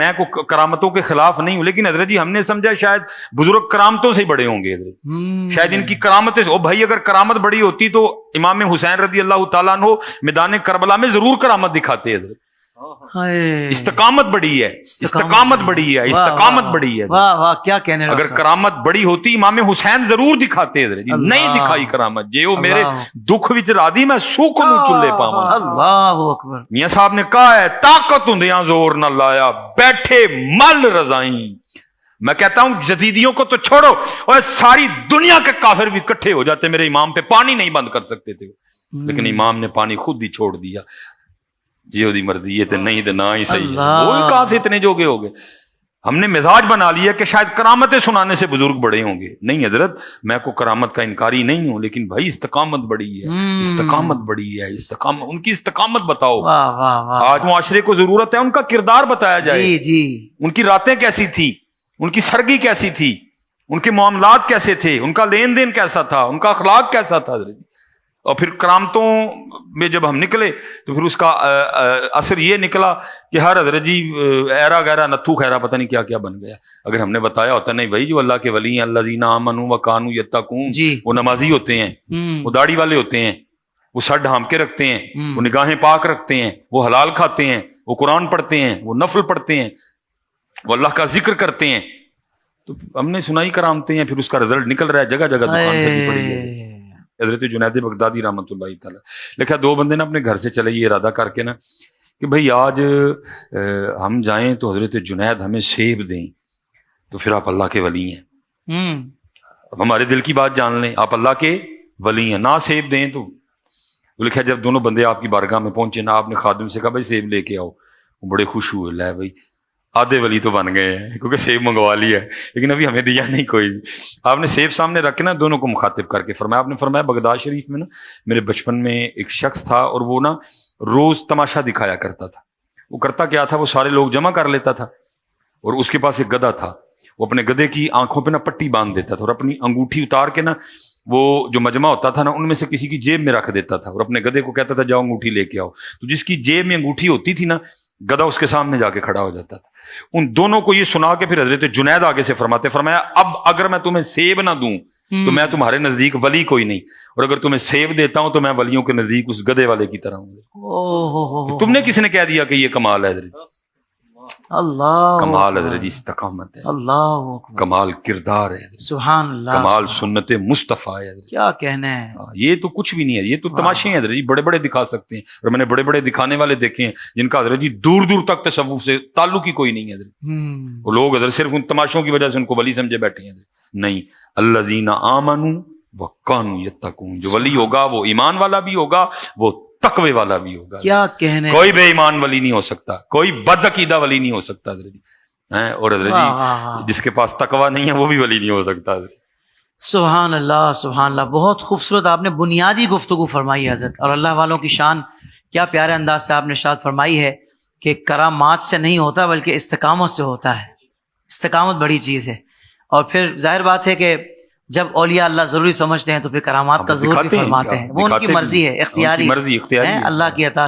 میں کو کرامتوں کے خلاف نہیں ہوں، لیکن حضرت جی ہم نے سمجھا شاید بزرگ کرامتوں سے ہی بڑے ہوں گے حضرت، شاید ان کی کرامتیں او بھائی اگر کرامت بڑی ہوتی تو امام حسین رضی اللہ تعالیٰ عنہ میدان کربلا میں ضرور کرامت دکھاتے حضرت. استقامت بڑی ہے، استقامت بڑی ہے، استقامت بڑی ہے. واہ واہ کیا کہنے اگر کرامت بڑی ہوتی امام حسین ضرور دکھاتے حضرت جی، نہیں دکھائی کرامت. جیو میرے دکھ وچ رادی میں سوکھ نو چلے پاواں. اللہ اکبر. میاں صاحب نے کہا ہے طاقت ہوندیاں زور نہ لایا، بیٹھے مل رضائیں. میں کہتا ہوں جدیدیوں کو تو چھوڑو، اور ساری دنیا کے کافر بھی اکٹھے ہو جاتے میرے امام پہ، پانی نہیں بند کر سکتے تھے، لیکن امام نے پانی خود ہی چھوڑ دیا. جیو دی مرضی ہے تے نہیں تے نہ ہی صحیح ہے. وہ کہاں سے اتنے جوگے ہو گئے؟ ہم نے مزاج بنا لیا کہ شاید کرامتیں سنانے سے بزرگ بڑے ہوں گے. نہیں حضرت، میں کو کرامت کا انکاری نہیں ہوں، لیکن بھائی استقامت بڑی ہے، استقامت بڑی ہے، استقامت. ان کی استقامت بتاؤ. آج معاشرے کو ضرورت ہے ان کا کردار بتایا جائے. جی جی. ان کی راتیں کیسی تھی، ان کی سرگی کیسی تھی، ان کے معاملات کیسے تھے، ان کا لین دین کیسا تھا، ان کا اخلاق کیسا تھا. اور پھر کرامتوں میں جب ہم نکلے تو پھر اس کا اثر یہ نکلا کہ ہر حضرت جی ایرا گیرا نتھو خیرا پتہ نہیں کیا کیا بن گیا. اگر ہم نے بتایا ہوتا نہیں بھائی جو اللہ کے ولی ہیں، الذین آمنوا وکانوا یتقون، وہ نمازی ہوتے ہیں، وہ داڑھی والے ہوتے ہیں، وہ سر ڈھانپ کے رکھتے ہیں، وہ نگاہیں پاک رکھتے ہیں، وہ حلال کھاتے ہیں، وہ قرآن پڑھتے ہیں، وہ نفل پڑھتے ہیں، وہ اللہ کا ذکر کرتے ہیں. تو ہم نے سنائی کرامتے ہیں، پھر اس کا رزلٹ نکل رہا ہے جگہ جگہ دکان سے بھی پڑی ہے. حضرت جنید بغدادی رحمۃ اللہ تعالی لکھا دو بندے نا اپنے گھر سے چلے یہ ارادہ کر کے نا کہ بھئی آج ہم جائیں تو حضرت جنید ہمیں سیب دیں، تو پھر آپ اللہ کے ولی ہیں. اب ہمارے دل کی بات جان لیں، آپ اللہ کے ولی ہیں، نہ سیب دیں. تو لکھا جب دونوں بندے آپ کی بارگاہ میں پہنچے نا، آپ نے خادم سے کہا بھائی سیب لے کے آؤ. وہ بڑے خوش ہوئے، لے بھائی آدھے ولی تو بن گئے ہیں کیونکہ سیب منگوا لیا ہے، لیکن ابھی ہمیں دیا نہیں کوئی بھی. آپ نے سیب سامنے رکھ کے نا دونوں کو مخاطب کر کے فرمایا، آپ نے فرمایا بغداد شریف میں نا میرے بچپن میں ایک شخص تھا، اور وہ نا روز تماشا دکھایا کرتا تھا. وہ کرتا کیا تھا، وہ سارے لوگ جمع کر لیتا تھا، اور اس کے پاس ایک گدھا تھا. وہ اپنے گدھے کی آنکھوں پہ نا پٹی باندھ دیتا تھا، اور اپنی انگوٹھی اتار کے نا وہ جو مجمع ہوتا تھا نا ان میں سے کسی کی جیب میں رکھ دیتا تھا، اور اپنے گدھے کو کہتا تھا جاؤ انگوٹھی لے کے آؤ. تو جس کی جیب میں انگوٹھی ہوتی تھی نا، گدھا اس کے سامنے جا کے کھڑا ہو جاتا تھا. ان دونوں کو یہ سنا کے پھر حضرت جنید آگے سے فرمایا اب اگر میں تمہیں سیب نہ دوں تو میں تمہارے نزدیک ولی کوئی نہیں، اور اگر تمہیں سیب دیتا ہوں تو میں ولیوں کے نزدیک اس گدھے والے کی طرح ہوں. تم نے کس نے کہہ دیا کہ یہ کمال ہے حضرت؟ اللہ کمال حضرت استقامت ہے، اللہ کمال کردار ہے، سبحان اللہ، کمال سنت مصطفیٰ ہے. کیا کہنا ہے. یہ تو کچھ بھی نہیں ہے، یہ تو تماشے ہیں حضرت جی، بڑے بڑے دکھا سکتے ہیں، اور میں نے بڑے بڑے دکھانے والے دیکھے ہیں جن کا حضرت جی دور دور تک تصوف سے تعلق ہی کوئی نہیں ہے حضرت. وہ لوگ حضرت صرف ان تماشوں کی وجہ سے ان کو ولی سمجھے بیٹھے ہیں. نہیں، الذین آمنوا وکانوا یتقون، جو ولی ہوگا وہ ایمان والا بھی ہوگا، وہ تقوی والا بھی ہوگا. کیا کہنے، کوئی بے ایمان ولی نہیں ہو سکتا، کوئی بد عقیدہ ولی نہیں ہو سکتا حضرت جی. اور حضرت جی جس کے پاس تقوی نہیں ہے وہ بھی ولی نہیں ہو سکتا. سبحان اللہ سبحان اللہ. بہت خوبصورت آپ نے بنیادی گفتگو فرمائی ہے حضرت، اور اللہ والوں کی شان کیا پیارے انداز سے آپ نے ارشاد فرمائی ہے کہ کرامات سے نہیں ہوتا بلکہ استقامت سے ہوتا ہے. استقامت بڑی چیز ہے. اور پھر ظاہر بات ہے کہ جب اولیاء اللہ ضروری سمجھتے ہیں تو پھر کرامات کا ظہور بھی فرماتے ہیں. وہ ان کی مرضی ہے، اختیاری، اللہ کی عطا.